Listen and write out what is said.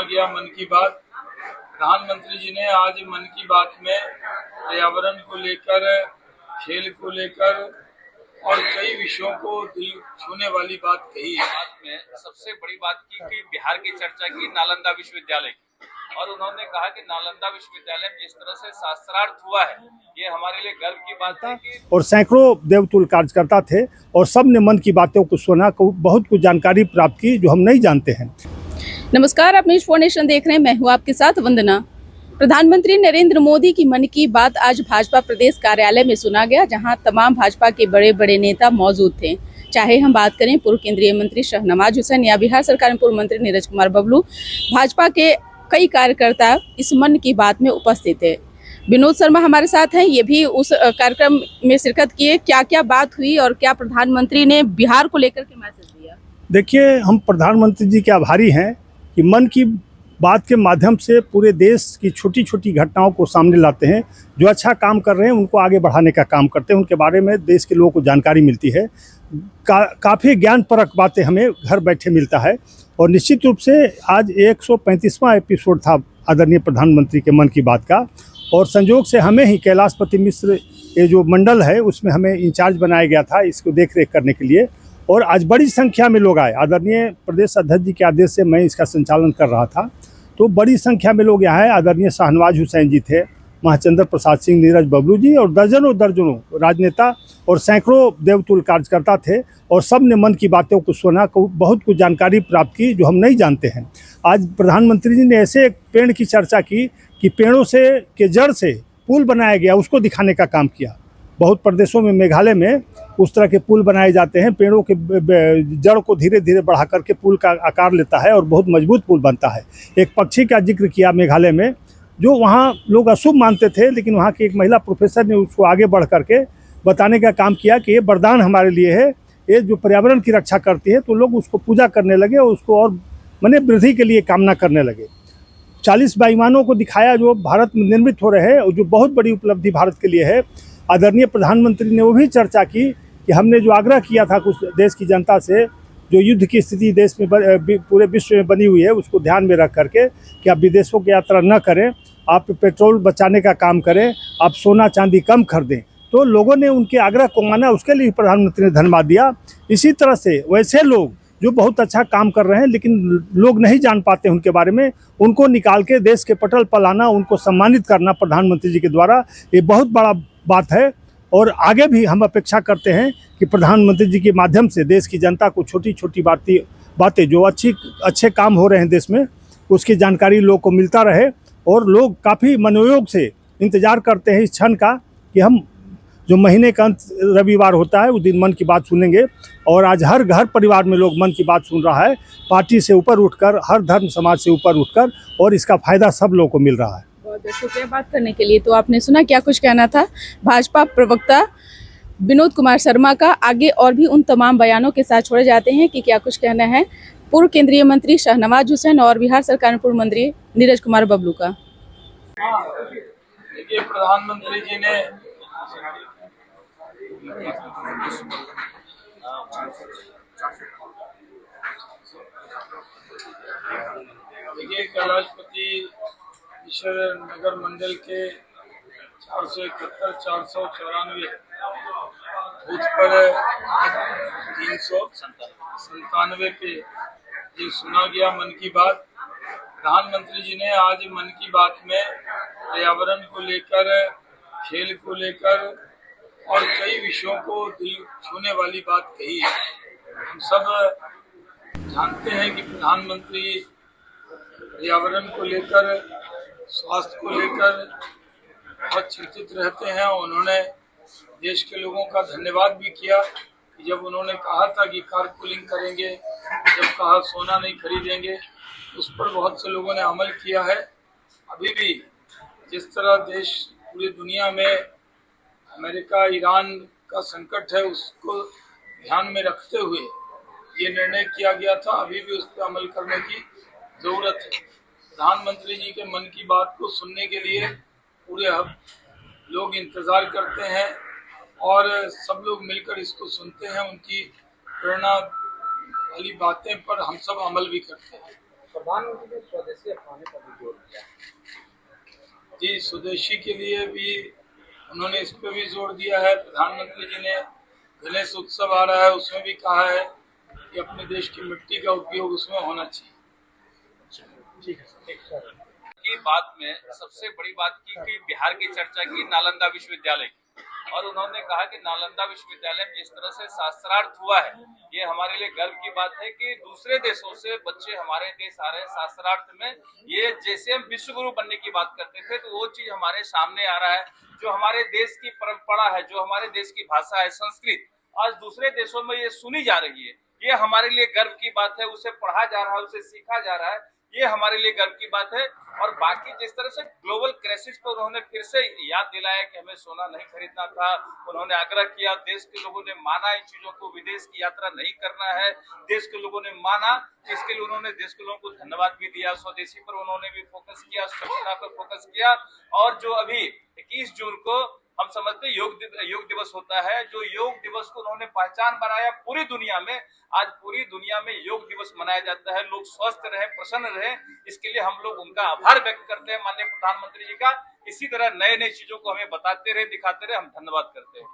गया मन की बात। प्रधानमंत्री जी ने आज मन की बात में पर्यावरण को लेकर, खेल को लेकर और कई विषयों को दिल छूने वाली बात कही है। बात में सबसे बड़ी बात की कि बिहार की चर्चा की नालंदा विश्वविद्यालय की, और उन्होंने कहा कि नालंदा विश्वविद्यालय में जिस तरह से शास्त्रार्थ हुआ है, ये हमारे लिए गर्व की बात है कि और सैकड़ों देवतुल्य कार्यकर्ता थे और सब ने मन की बातों को सुना, बहुत कुछ जानकारी प्राप्त की जो हम नहीं जानते हैं। नमस्कार, आप न्यूज़ 4 नेशन देख रहे हैं। मैं हूं आपके साथ वंदना। प्रधानमंत्री नरेंद्र मोदी की मन की बात आज भाजपा प्रदेश कार्यालय में सुना गया, जहां तमाम भाजपा के बड़े बड़े नेता मौजूद थे। चाहे हम बात करें पूर्व केंद्रीय मंत्री शाहनवाज हुसैन या बिहार सरकार में पूर्व मंत्री नीरज कुमार बबलू, भाजपा के कई कार्यकर्ता इस मन की बात में उपस्थित थे। विनोद शर्मा हमारे साथ हैं, ये भी उस कार्यक्रम में शिरकत किए। क्या क्या बात हुई और क्या प्रधानमंत्री ने बिहार को लेकर के मैसेज दिया? देखिए, हम प्रधानमंत्री जी के आभारी हैं कि मन की बात के माध्यम से पूरे देश की छोटी छोटी घटनाओं को सामने लाते हैं। जो अच्छा काम कर रहे हैं उनको आगे बढ़ाने का काम करते हैं, उनके बारे में देश के लोगों को जानकारी मिलती है। काफ़ी ज्ञानपरक बातें हमें घर बैठे मिलता है। और निश्चित रूप से आज 135वां एपिसोड था आदरणीय प्रधानमंत्री के मन की बात का, और संयोग से हमें ही कैलाशपति मिश्र ये जो मंडल है उसमें हमें इंचार्ज बनाया गया था इसको देख रेख करने के लिए। और आज बड़ी संख्या में लोग आए। आदरणीय प्रदेश अध्यक्ष जी के आदेश से मैं इसका संचालन कर रहा था, तो बड़ी संख्या में लोग यहाँ आए। आदरणीय शाहनवाज हुसैन जी थे, महाचंद्र प्रसाद सिंह, नीरज बबलू जी और दर्जनों दर्जनों राजनेता और सैकड़ों देवतुल्य कार्यकर्ता थे, और सब ने मन की बातों को सुना, बहुत कुछ जानकारी प्राप्त की जो हम नहीं जानते हैं। आज प्रधानमंत्री जी ने ऐसे एक पेड़ की चर्चा की कि पेड़ों से के जड़ से पुल बनाया गया, उसको दिखाने का काम किया। बहुत प्रदेशों में, मेघालय में उस तरह के पुल बनाए जाते हैं, पेड़ों के जड़ को धीरे धीरे बढ़ा करके पुल का आकार लेता है और बहुत मजबूत पुल बनता है। एक पक्षी का जिक्र किया मेघालय में, जो वहाँ लोग अशुभ मानते थे, लेकिन वहाँ की एक महिला प्रोफेसर ने उसको आगे बढ़ करके बताने का काम किया कि ये वरदान हमारे लिए है, ये जो पर्यावरण की रक्षा करती है। तो लोग उसको पूजा करने लगे और उसको और माने वृद्धि के लिए कामना करने लगे। 40 बेईमानों को दिखाया जो भारत में निर्मित हो रहे हैं और जो बहुत बड़ी उपलब्धि भारत के लिए है। आदरणीय प्रधानमंत्री ने वो भी चर्चा की कि हमने जो आग्रह किया था कुछ देश की जनता से, जो युद्ध की स्थिति देश में पूरे विश्व में बनी हुई है, उसको ध्यान में रख करके कि आप विदेशों की यात्रा न करें, आप पेट्रोल बचाने का काम करें, आप सोना चांदी कम खरीदें। तो लोगों ने उनके आग्रह को माना, उसके लिए प्रधानमंत्री ने धन्यवाद दिया। इसी तरह से वैसे लोग जो बहुत अच्छा काम कर रहे हैं लेकिन लोग नहीं जान पाते उनके बारे में, उनको निकाल के देश के पटल पर लाना, उनको सम्मानित करना प्रधानमंत्री जी के द्वारा, ये बहुत बड़ा बात है। और आगे भी हम अपेक्षा करते हैं कि प्रधानमंत्री जी के माध्यम से देश की जनता को छोटी छोटी बातें जो अच्छे काम हो रहे हैं देश में, उसकी जानकारी लोग को मिलता रहे। और लोग काफ़ी मनोयोग से इंतज़ार करते हैं इस क्षण का कि हम जो महीने का अंत रविवार होता है उस दिन मन की बात सुनेंगे। और आज हर घर परिवार में लोग मन की बात सुन रहा है, पार्टी से ऊपर उठकर, हर धर्म समाज से ऊपर उठकर, और इसका फ़ायदा सब लोगों को मिल रहा है। बहुत बहुत शुक्रिया बात करने के लिए। तो आपने सुना क्या कुछ कहना था भाजपा प्रवक्ता विनोद कुमार शर्मा का। आगे और भी उन तमाम बयानों के साथ छोड़े जाते हैं कि क्या कुछ कहना है पूर्व केंद्रीय मंत्री शाहनवाज हुसैन और बिहार सरकार में पूर्व मंत्री नीरज कुमार बबलू का। देखिए, प्रधानमंत्री जी ने कैलाशपति मिश्र नगर मंडल के 471, 494 बूथ पर 397 पे ये सुना गया मन की बात। प्रधानमंत्री जी ने आज मन की बात में पर्यावरण को लेकर, खेल को लेकर और कई विषयों को दिल छूने वाली बात कही है। हम सब जानते हैं कि प्रधानमंत्री पर्यावरण को लेकर, स्वास्थ्य को लेकर बहुत चिंतित रहते हैं। उन्होंने देश के लोगों का धन्यवाद भी किया कि जब उन्होंने कहा था कि कारपूलिंग करेंगे, जब कहा सोना नहीं खरीदेंगे, उस पर बहुत से लोगों ने अमल किया है। अभी भी जिस तरह देश पूरी दुनिया में अमेरिका ईरान का संकट है, उसको ध्यान में रखते हुए ये निर्णय किया गया था, अभी भी उस पर अमल करने की ज़रूरत है। प्रधानमंत्री जी के मन की बात को सुनने के लिए पूरे लोग इंतज़ार करते हैं और सब लोग मिलकर इसको सुनते हैं। उनकी प्रेरणा वाली बातें पर हम सब अमल भी करते हैं। प्रधानमंत्री ने स्वदेशी अपनाने पर भी जोर दिया। जी, स्वदेशी के लिए भी उन्होंने इस पर भी जोर दिया है। प्रधानमंत्री जी ने गणेश उत्सव आ रहा है, उसमें भी कहा है कि अपने देश की मिट्टी का उपयोग उसमें होना चाहिए। ठीक है की बात में सबसे बड़ी बात की कि बिहार की चर्चा की नालंदा विश्वविद्यालय की, और उन्होंने कहा कि नालंदा विश्वविद्यालय में जिस तरह से शास्त्रार्थ हुआ है, ये हमारे लिए गर्व की बात है कि दूसरे देशों से बच्चे हमारे देश आ रहे हैं शास्त्रार्थ में। ये जैसे हम विश्वगुरु बनने की बात करते थे, तो वो चीज हमारे सामने आ रहा है। जो हमारे देश की परंपरा है, जो हमारे देश की भाषा है संस्कृत, आज दूसरे देशों में ये सुनी जा रही है। ये हमारे लिए गर्व की बात है। उसे पढ़ा जा रहा है, उसे सीखा जा रहा है, ये हमारे लिए गर्व की बात है। और बाकी जिस तरह से ग्लोबल क्राइसिस पर उन्होंने फिर से याद दिलाया कि हमें सोना नहीं खरीदना था, उन्होंने आग्रह किया, देश के लोगों ने माना इन चीजों को, विदेश की यात्रा नहीं करना है, देश के लोगों ने माना। इसके लिए उन्होंने देश के लोगों को धन्यवाद भी दिया। स्वदेशी पर उन्होंने भी फोकस किया, स्वच्छता पर फोकस किया। और जो अभी 21 जून को हम समझते हैं योग दिवस होता है, जो योग दिवस को उन्होंने पहचान बनाया पूरी दुनिया में। आज पूरी दुनिया में योग दिवस मनाया जाता है। लोग स्वस्थ रहे, प्रसन्न रहे, इसके लिए हम लोग उनका आभार व्यक्त करते हैं माननीय प्रधानमंत्री जी का। इसी तरह नए नए चीजों को हमें बताते रहे, दिखाते रहे, हम धन्यवाद करते हैं।